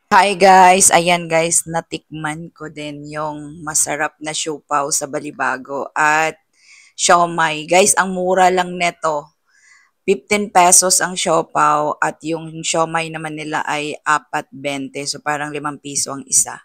Hi guys! Ayan guys, natikman ko din yung masarap na siopaw sa Balibago at siomai. Guys, ang mura lang neto. 15 pesos ang siopaw at yung siomai naman nila ay 4.20. So parang 5 piso ang isa.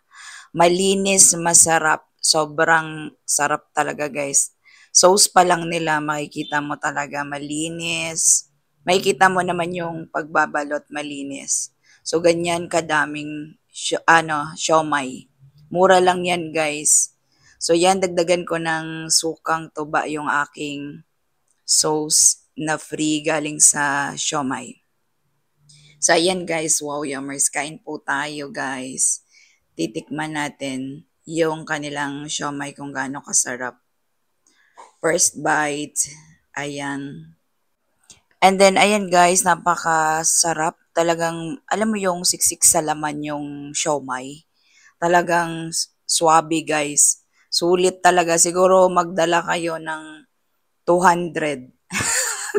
Malinis, masarap. Sobrang sarap talaga guys. Sauce pa lang nila, makikita mo talaga malinis. Makikita mo naman yung pagbabalot malinis. So ganyan kadaming siomai. Mura lang yan guys. So yan, dagdagan ko ng sukang tuba yung aking sauce na free galing sa siomai. So ayan guys, wow yummers, kain po tayo guys. Titikman natin yung kanilang siomai kung gaano kasarap. First bite, ayan. And then ayan guys, napakasarap. Talagang alam mo yung siksik sa laman yung siomai. Talagang swabe guys. Sulit talaga. Siguro magdala kayo ng 200.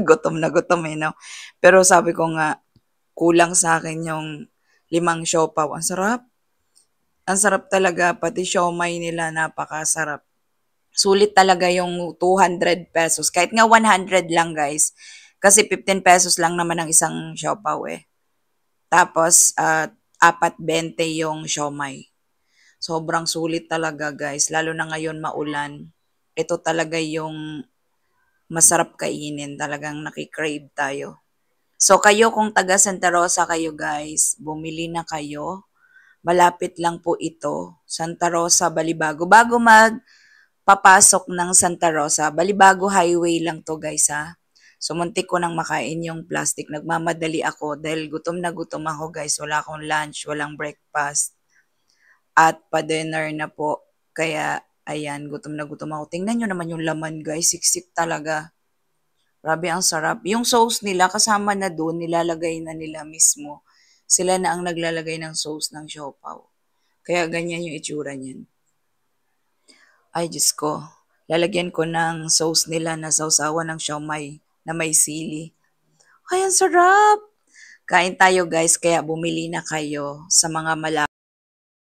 Gutom na gutom no? Pero sabi ko nga, kulang sa akin yung 5 siopaw. Ang sarap. Ang sarap talaga. Pati siomai nila napakasarap. Sulit talaga yung 200 pesos. Kahit nga 100 lang guys. Kasi 15 pesos lang naman ang isang siopaw eh. Tapos, 4.20 yung siomai. Sobrang sulit talaga guys. Lalo na ngayon maulan. Ito talaga yung masarap kainin. Talagang nakikrave tayo. So kayo kung taga Santa Rosa kayo guys, bumili na kayo. Malapit lang po ito. Santa Rosa, Balibago. Bago magpapasok ng Santa Rosa, Balibago Highway lang to guys ha. So muntik ko nang makain yung plastic. Nagmamadali ako dahil gutom na gutom ako guys. Wala akong lunch, walang breakfast. At pa-dinner na po. Kaya ayan, gutom na gutom ako. Tingnan nyo naman yung laman guys. Siksik talaga. Grabe ang sarap. Yung sauce nila kasama na doon, nilalagay na nila mismo. Sila na ang naglalagay ng sauce ng siopaw. Kaya ganyan yung itsura niyan. Ay, Diyos ko. Lalagyan ko ng sauce nila na sausawan ng siomai na may sili. Ay, ang sarap! Kain tayo guys, kaya bumili na kayo sa mga malapit.